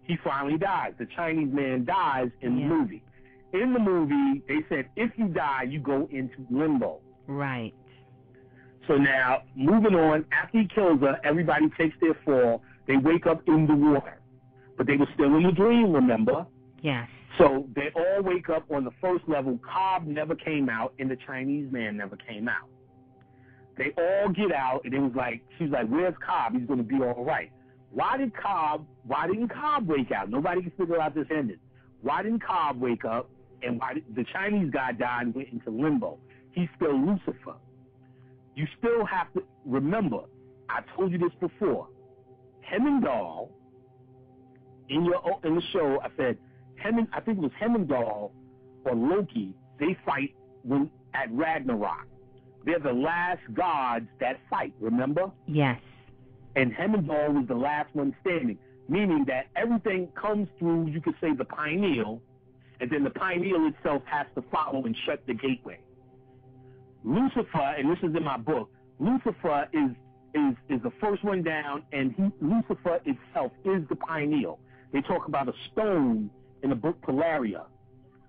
he finally dies. The Chinese man dies in the movie. In the movie, they said if you die, you go into limbo. Right. So now, moving on, after he kills her, everybody takes their fall. They wake up in the water. But they were still in the dream, remember? Yes. So they all wake up on the first level. Cobb never came out, and the Chinese man never came out. They all get out, and it was like, she's like, where's Cobb? He's going to be all right. Why didn't Cobb wake out? Nobody can figure out this ending. Why didn't Cobb wake up, and why did the Chinese guy die and went into limbo? He's still Lucifer. You still have to remember, I told you this before, Hemingdahl, in the show, I said, I think it was Hemingdahl or Loki, they fight at Ragnarok. They're the last gods that fight, remember? Yes. And Hemingdahl was the last one standing, meaning that everything comes through, you could say, the pineal, and then the pineal itself has to follow and shut the gateway. Lucifer, and this is in my book, Lucifer is the first one down, and Lucifer itself is the pineal. They talk about a stone in the book Polaria.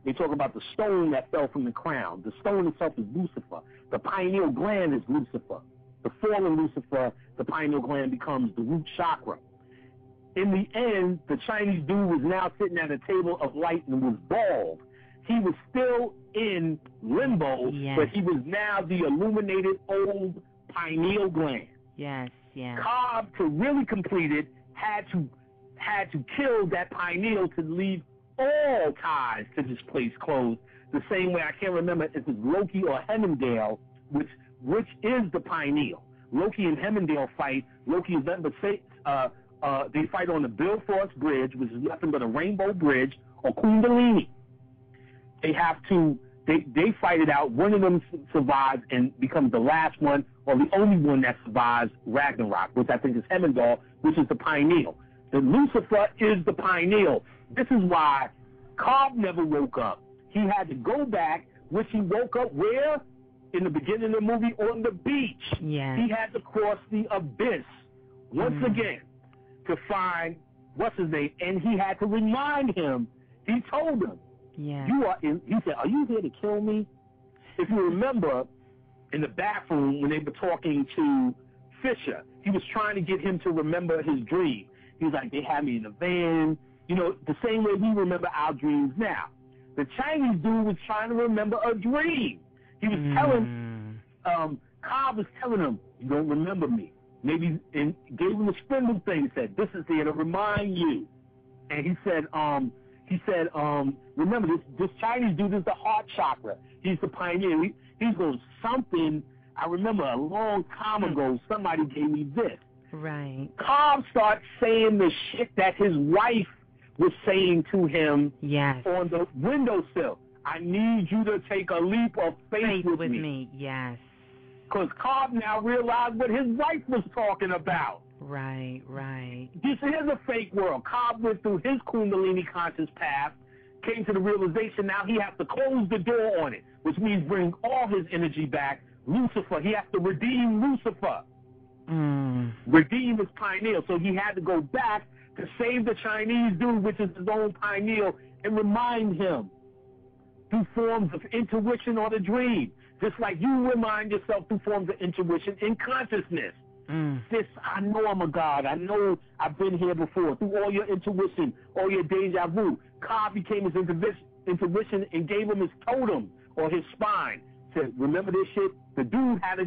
They talk about the stone that fell from the crown. The stone itself is Lucifer. The pineal gland is Lucifer. The fallen Lucifer, the pineal gland becomes the root chakra. In the end, the Chinese dude was now sitting at a table of light and was bald. He was still in limbo, but he was now the illuminated old pineal gland. Yes, yes. Cobb, to really complete it, had to kill that pineal to leave all ties to this place closed. The same way, I can't remember if it's Loki or Hemingdale, which is the pineal. Loki and Hemingdale fight. Loki is nothing but they fight on the Bifrost Bridge, which is nothing but a rainbow bridge, or Kundalini. They fight it out. One of them survives and becomes the last one, or the only one that survives Ragnarok, which I think is Hemingdall, which is the pineal. The Lucifer is the pineal. This is why Cobb never woke up. He had to go back, which he woke up where? In the beginning of the movie, on the beach. Yes. He had to cross the abyss once again to find what's his name, and he had to remind him. He told him, he said, are you here to kill me? If you remember, in the bathroom when they were talking to Fisher, he was trying to get him to remember his dream. He was like, they had me in the van, the same way we remember our dreams now. The Chinese dude was trying to remember a dream. He was telling, Cobb was telling him, you don't remember me. Maybe, and gave him the spindle thing, said, this is there to remind you. And he said, remember, this Chinese dude is the heart chakra. He's the pioneer. He's going something. I remember a long time ago, somebody gave me this. Right. Cobb starts saying the shit that his wife was saying to him on the windowsill. I need you to take a leap of faith with me. Yes. Because Cobb now realized what his wife was talking about. Right, right. This is a fake world. Cobb went through his Kundalini conscious path, came to the realization now he has to close the door on it, which means bring all his energy back. Lucifer, he has to redeem Lucifer. Redeem his pineal. So he had to go back to save the Chinese dude, which is his own pineal, and remind him through forms of intuition or the dream. Just like you remind yourself through forms of intuition in consciousness. This, I know I'm a God. I know I've been here before. Through all your intuition, all your deja vu. Cobb became his intuition and gave him his totem or his spine. Said, remember this shit? The dude had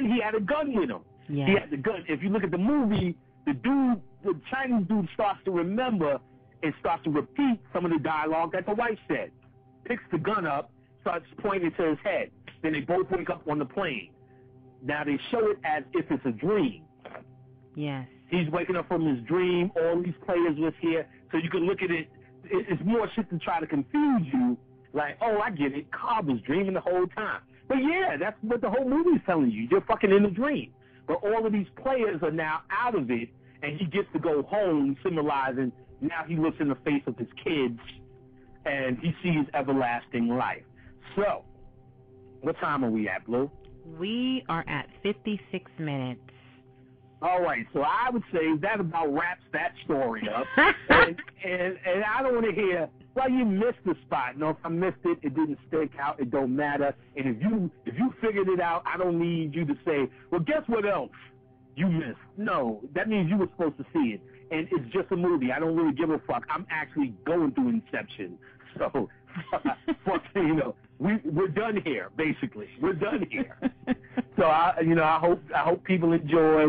he had a gun with him. Yes. He had the gun. If you look at the movie, the Chinese dude starts to remember and starts to repeat some of the dialogue that the wife said. Picks the gun up, starts pointing to his head. Then they both wake up on the plane. Now they show it as if it's a dream. Yes. He's waking up from his dream. All these players was here. So you can look at it. It's more shit to try to confuse you. Like, oh, I get it. Cobb was dreaming the whole time. But yeah, that's what the whole movie's telling you. You're fucking in a dream. But all of these players are now out of it, and he gets to go home, symbolizing now he looks in the face of his kids, and he sees everlasting life. So, what time are we at, Blue? We are at 56 minutes. All right, so I would say that about wraps that story up. and I don't want to hear, well, you missed the spot. No, if I missed it, it didn't stick out. It don't matter. And if you figured it out, I don't need you to say, well, guess what else you missed. No, that means you were supposed to see it. And it's just a movie. I don't really give a fuck. I'm actually going through Inception. So, we're done here, basically. We're done here. So, I hope people enjoy.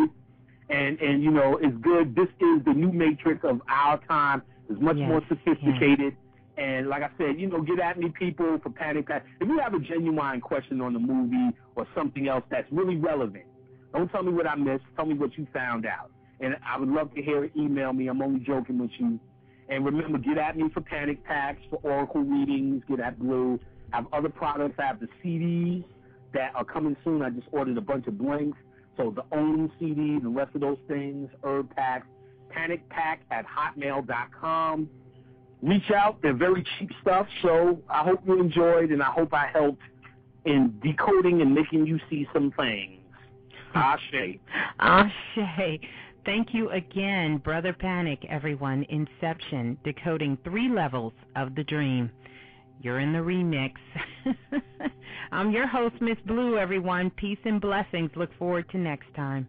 And it's good. This is the new Matrix of our time. It's much more sophisticated. And like I said, get at me, people, for Panic Pack. If you have a genuine question on the movie or something else that's really relevant, don't tell me what I missed. Tell me what you found out. And I would love to hear it. Email me. I'm only joking with you. And remember, get at me for Panic Packs, for Oracle readings. Get at Blue. I have other products. I have the CDs that are coming soon. I just ordered a bunch of blanks. So the OWN CD, the rest of those things, herb packs, panicpack@hotmail.com. Reach out. They're very cheap stuff. So I hope you enjoyed, and I hope I helped in decoding and making you see some things. Ashe. Ashe. Thank you again, Brother Panic, everyone. Inception, decoding 3 levels of the dream. You're in the remix. I'm your host, Miss Blue, everyone. Peace and blessings. Look forward to next time.